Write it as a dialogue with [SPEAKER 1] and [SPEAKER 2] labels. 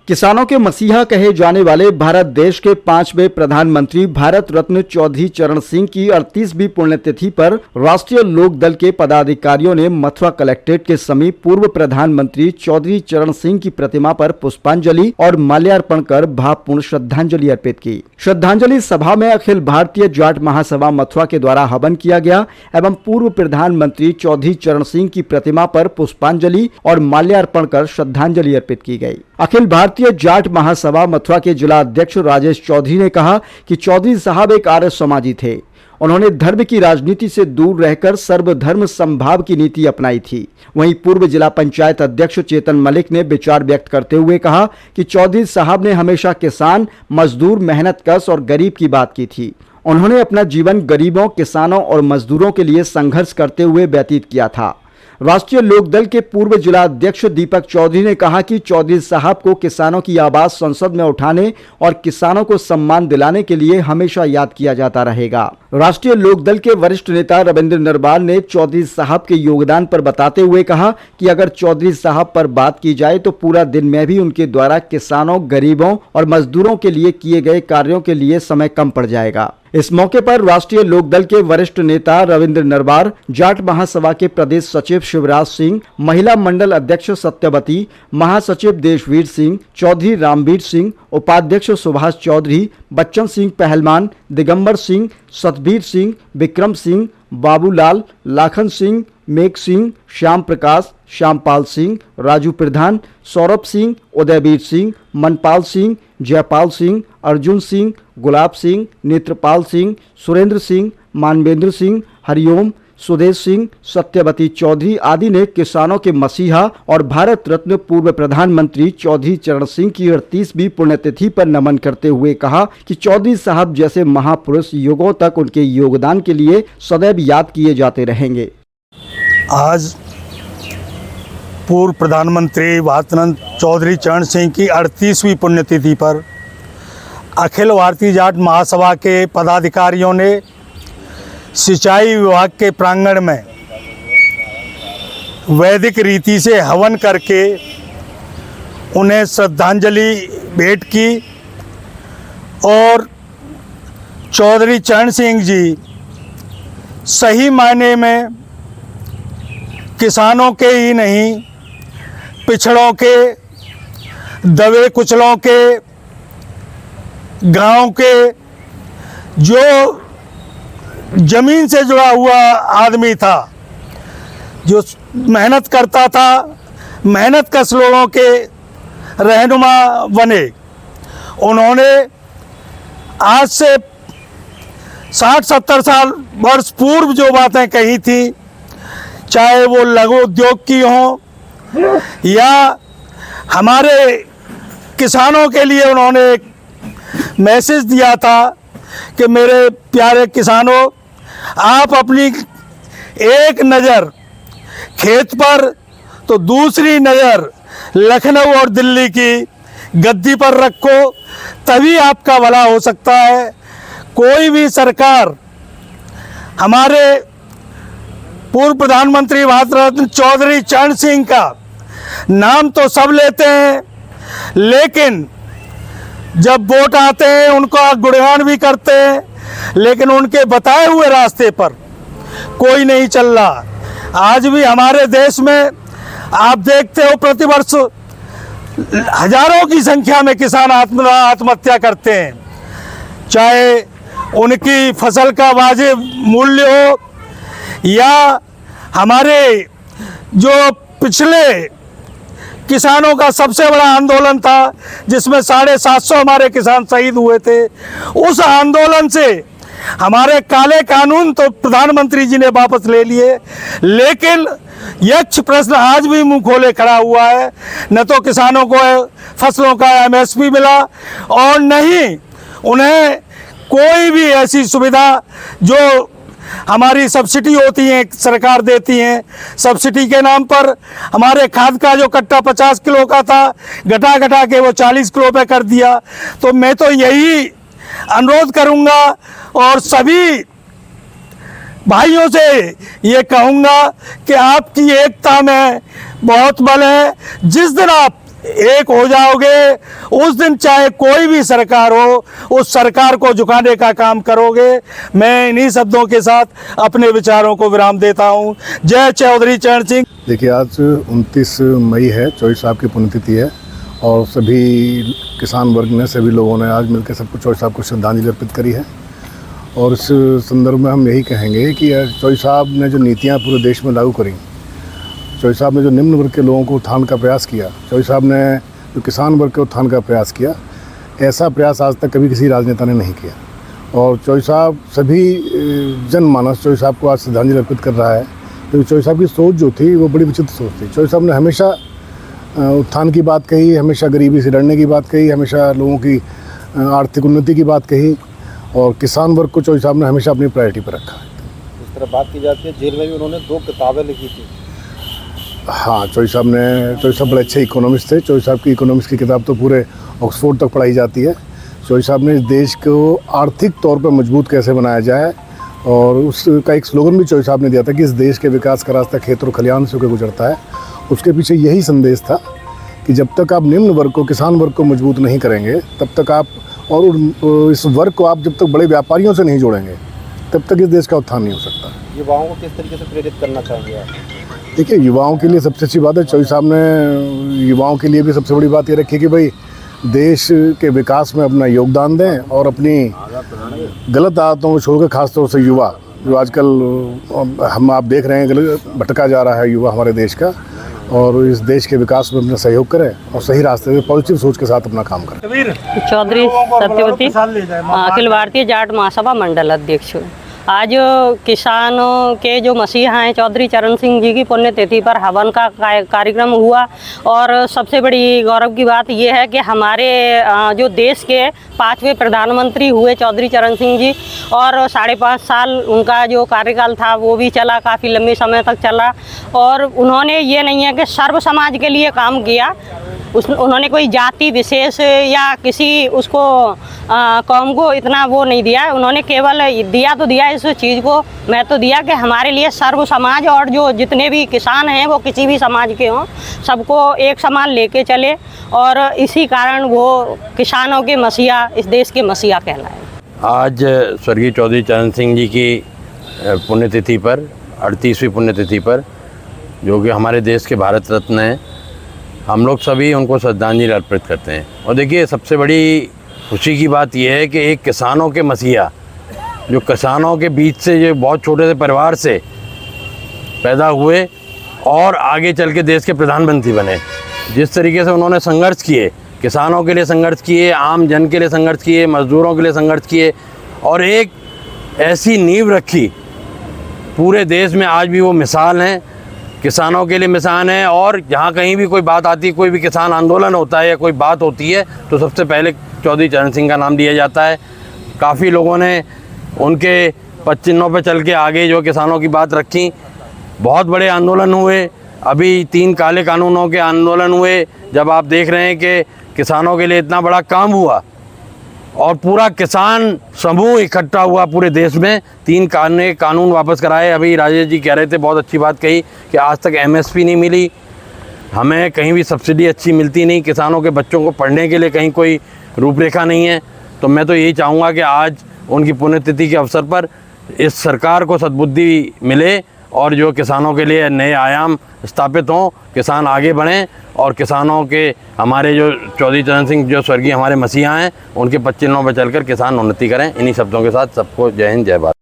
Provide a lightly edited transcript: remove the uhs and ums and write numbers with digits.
[SPEAKER 1] किसानों के मसीहा कहे जाने वाले भारत देश के 5वें प्रधानमंत्री भारत रत्न चौधरी चरण सिंह की 38वीं पुण्यतिथि पर राष्ट्रीय लोक दल के पदाधिकारियों ने मथुरा कलेक्ट्रेट के समीप पूर्व प्रधानमंत्री चौधरी चरण सिंह की प्रतिमा पर पुष्पांजलि और माल्यार्पण कर भावपूर्ण श्रद्धांजलि अर्पित की। श्रद्धांजलि सभा में अखिल भारतीय जाट महासभा मथुरा के द्वारा हवन किया गया एवं पूर्व प्रधानमंत्री चौधरी चरण सिंह की प्रतिमा पर पुष्पांजलि और माल्यार्पण कर श्रद्धांजलि अर्पित की गई। अखिल भारतीय जाट महासभा मथुरा के जिला अध्यक्ष राजेश चौधरी ने कहा कि चौधरी साहब एक आर्य समाजी थे। उन्होंने धर्म की राजनीति से दूर रहकर सर्वधर्म समभाव की नीति अपनाई थी। वहीं पूर्व जिला पंचायत अध्यक्ष चेतन मलिक ने विचार व्यक्त करते हुए कहा कि चौधरी साहब ने हमेशा किसान, मजदूर, मेहनतकश और गरीब की बात की थी। उन्होंने अपना जीवन गरीबों, किसानों और मजदूरों के लिए संघर्ष करते हुए व्यतीत किया था। राष्ट्रीय लोकदल के पूर्व जिला अध्यक्ष दीपक चौधरी ने कहा कि चौधरी साहब को किसानों की आवाज संसद में उठाने और किसानों को सम्मान दिलाने के लिए हमेशा याद किया जाता रहेगा। राष्ट्रीय लोकदल के वरिष्ठ नेता रविंद्र नरवाल ने चौधरी साहब के योगदान पर बताते हुए कहा कि अगर चौधरी साहब पर बात की जाए तो पूरा दिन में भी उनके द्वारा किसानों, गरीबों और मजदूरों के लिए किए गए कार्यों के लिए समय कम पड़ जाएगा। इस मौके पर राष्ट्रीय लोकदल के वरिष्ठ नेता रविंद्र नरवाल, जाट महासभा के प्रदेश सचिव शिवराज सिंह, महिला मंडल अध्यक्ष सत्यवती, महासचिव देशवीर सिंह, चौधरी रामवीर सिंह, उपाध्यक्ष सुभाष चौधरी, बच्चन सिंह पहलवान, दिगंबर सिंह, सतबीर सिंह, विक्रम सिंह, बाबूलाल, लाखन सिंह, मेघ सिंह, श्याम प्रकाश, श्यामपाल सिंह, राजू प्रधान, सौरभ सिंह, उदयवीर सिंह, मनपाल सिंह, जयपाल सिंह, अर्जुन सिंह, गुलाब सिंह, नेत्रपाल सिंह, सुरेंद्र सिंह, मानवेंद्र सिंह, हरिओम, सुदेश सिंह, सत्यवती चौधरी आदि ने किसानों के मसीहा और भारत रत्न पूर्व प्रधानमंत्री चौधरी चरण सिंह की 38वीं पुण्यतिथि पर नमन करते हुए कहा कि चौधरी साहब जैसे महापुरुष युगों तक उनके योगदान के लिए सदैव याद किए जाते रहेंगे।
[SPEAKER 2] आज पूर्व प्रधानमंत्री भारत रत्न चौधरी चरण सिंह की 38वीं पुण्यतिथि पर अखिल भारतीय जाट महासभा के पदाधिकारियों ने सिंचाई विभाग के प्रांगण में वैदिक रीति से हवन करके उन्हें श्रद्धांजलि भेंट की और चौधरी चरण सिंह जी सही मायने में किसानों के ही नहीं, पिछड़ों के, दबे कुचलों के, गांव के, जो जमीन से जुड़ा हुआ आदमी था, जो मेहनत करता था, मेहनत कश लोगों के रहनुमा बने। उन्होंने आज से 60-70 साल वर्ष पूर्व जो बातें कही थी, चाहे वो लघु उद्योग की हों या हमारे किसानों के लिए उन्होंने एक मैसेज दिया था कि मेरे प्यारे किसानों, आप अपनी एक नज़र खेत पर तो दूसरी नज़र लखनऊ और दिल्ली की गद्दी पर रखो, तभी आपका भला हो सकता है। कोई भी सरकार हमारे पूर्व प्रधानमंत्री भारत रत्न चौधरी चरण सिंह का नाम तो सब लेते हैं, लेकिन जब वोट आते हैं उनका गुणगान भी करते हैं, लेकिन उनके बताए हुए रास्ते पर कोई नहीं चल रहा। आज भी हमारे देश में आप देखते हो प्रतिवर्ष हजारों की संख्या में किसान आत्महत्या करते हैं, चाहे उनकी फसल का वाजिब मूल्य हो या हमारे जो पिछले किसानों का सबसे बड़ा आंदोलन था जिसमें 750 हमारे किसान शहीद हुए थे, उस आंदोलन से हमारे काले कानून तो प्रधानमंत्री जी ने वापस ले लिए, लेकिन यक्ष प्रश्न आज भी मुंह खोले खड़ा हुआ है। न तो किसानों को फसलों का MSP मिला और न ही उन्हें कोई भी ऐसी सुविधा जो हमारी सब्सिडी होती है सरकार देती है, सब्सिडी के नाम पर हमारे खाद का जो कट्टा 50 किलो का था घटा के वो 40 किलो पे कर दिया। तो मैं तो यही अनुरोध करूंगा और सभी भाइयों से ये कहूंगा कि आपकी एकता में बहुत बल है। जिस दिन आप एक हो जाओगे, उस दिन चाहे कोई भी सरकार हो, उस सरकार को झुकाने का काम करोगे। मैं इन्हीं शब्दों के साथ अपने विचारों को विराम देता हूँ। जय चौधरी चरण सिंह।
[SPEAKER 3] देखिए, आज 29 मई है, चौधरी साहब की पुण्यतिथि है और सभी किसान वर्ग ने, सभी लोगों ने आज मिलकर सबको चौधरी साहब को श्रद्धांजलि अर्पित करी है। और इस संदर्भ में हम यही कहेंगे कि चौधरी साहब ने जो नीतियाँ पूरे देश में लागू करी, चौधरी साहब ने जो निम्न वर्ग के लोगों को उत्थान का प्रयास किया, चौधरी साहब ने जो किसान वर्ग के उत्थान का प्रयास किया, ऐसा प्रयास आज तक कभी किसी राजनेता ने नहीं किया। और चौधरी साहब, सभी जनमानस चौधरी साहब को आज श्रद्धांजलि अर्पित कर रहा है, क्योंकि चौधरी साहब की सोच जो थी वो बड़ी विचित्र सोच थी। चौधरी साहब ने हमेशा उत्थान की बात कही, हमेशा गरीबी से लड़ने की बात कही, हमेशा लोगों की आर्थिक उन्नति की बात कही और किसान वर्ग को चौधरी साहब ने हमेशा अपनी प्रायोरिटी पर रखा।
[SPEAKER 4] इस तरह बात की जाती है, जेल में भी उन्होंने 2 किताबें लिखी थी।
[SPEAKER 3] हाँ, चौधरी साहब बड़े अच्छे इकोनॉमिस्ट थे। चौधरी साहब की इकोनॉमिक्स की किताब तो पूरे ऑक्सफोर्ड तक पढ़ाई जाती है। चौधरी साहब ने इस देश को आर्थिक तौर पर मजबूत कैसे बनाया जाए, और उसका एक स्लोगन भी चौधरी साहब ने दिया था कि इस देश के विकास का रास्ता खेत और खलिहान से होकर गुजरता है। उसके पीछे यही संदेश था कि जब तक आप निम्न वर्ग को, किसान वर्ग को मजबूत नहीं करेंगे, तब तक आप, और इस वर्ग को आप जब तक बड़े व्यापारियों से नहीं जोड़ेंगे, तब तक इस देश का उत्थान नहीं हो सकता।
[SPEAKER 4] युवाओं को किस तरीके से प्रेरित करना चाहेंगे आप?
[SPEAKER 3] देखिए, युवाओं के लिए सबसे अच्छी बात है, चौधरी साहब ने युवाओं के लिए भी सबसे बड़ी बात ये रखी कि भाई देश के विकास में अपना योगदान दें और अपनी गलत आदतों को छोड़कर, खासतौर से युवा जो आजकल हम आप देख रहे हैं भटका जा रहा है युवा हमारे देश का, और इस देश के विकास में अपना सहयोग करें और सही रास्ते से पॉजिटिव सोच के साथ अपना काम करें।
[SPEAKER 5] चौधरी सत्यवती, अखिल भारतीय जाट महासभा मंडल अध्यक्ष। आज किसानों के जो मसीहा हैं चौधरी चरण सिंह जी की पुण्यतिथि पर हवन का कार्यक्रम हुआ, और सबसे बड़ी गौरव की बात यह है कि हमारे जो देश के 5वें प्रधानमंत्री हुए चौधरी चरण सिंह जी, और 5.5 साल उनका जो कार्यकाल था वो भी चला, काफ़ी लंबे समय तक चला। और उन्होंने ये नहीं है कि सर्व समाज के लिए काम किया, उन्होंने कोई जाति विशेष या किसी उसको कौम को इतना वो नहीं दिया। उन्होंने केवल दिया तो दिया, इस चीज़ को महत्व दिया कि हमारे लिए सर्व समाज, और जो जितने भी किसान हैं वो किसी भी समाज के हों, सबको एक समान लेके चले, और इसी कारण वो किसानों के मसीहा, इस देश के मसीहा कहलाए।
[SPEAKER 6] आज स्वर्गीय चौधरी चरण सिंह जी की पुण्यतिथि पर, 38वीं पुण्यतिथि पर, जो कि हमारे देश के भारत रत्न हैं, हम लोग सभी उनको श्रद्धांजलि अर्पित करते हैं। और देखिए, सबसे बड़ी खुशी की बात यह है कि एक किसानों के मसीहा, जो किसानों के बीच से, जो बहुत छोटे से परिवार से पैदा हुए और आगे चल के देश के प्रधानमंत्री बने। जिस तरीके से उन्होंने संघर्ष किए, किसानों के लिए संघर्ष किए, आम जन के लिए संघर्ष किए, मज़दूरों के लिए संघर्ष किए, और एक ऐसी नींव रखी पूरे देश में, आज भी वो मिसाल हैं, किसानों के लिए मिसाल हैं। और जहाँ कहीं भी कोई बात आती है, कोई भी किसान आंदोलन होता है या कोई बात होती है, तो सबसे पहले चौधरी चरण सिंह का नाम दिया जाता है। काफ़ी लोगों ने उनके पद चिन्हों पर चल के आगे जो किसानों की बात रखी। बहुत बड़े आंदोलन हुए, अभी 3 काले कानूनों के आंदोलन हुए। जब आप देख रहे हैं कि किसानों के लिए इतना बड़ा काम हुआ और पूरा किसान समूह इकट्ठा हुआ पूरे देश में, 3 कानून वापस कराए। अभी राजेश जी कह रहे थे, बहुत अच्छी बात कही कि आज तक MSP नहीं मिली, हमें कहीं भी सब्सिडी अच्छी मिलती नहीं, किसानों के बच्चों को पढ़ने के लिए कहीं कोई रूपरेखा नहीं है। तो मैं तो यही चाहूँगा कि आज उनकी पुण्यतिथि के अवसर पर इस सरकार को सद्बुद्धि मिले और जो किसानों के लिए नए आयाम स्थापित हों, किसान आगे बढ़ें, और किसानों के, हमारे जो चौधरी चरण सिंह जो स्वर्गीय हमारे मसीहा हैं, उनके पद चिन्हों पर चलकर किसान उन्नति करें। इन्हीं शब्दों के साथ सबको जय हिंद, जय भारत।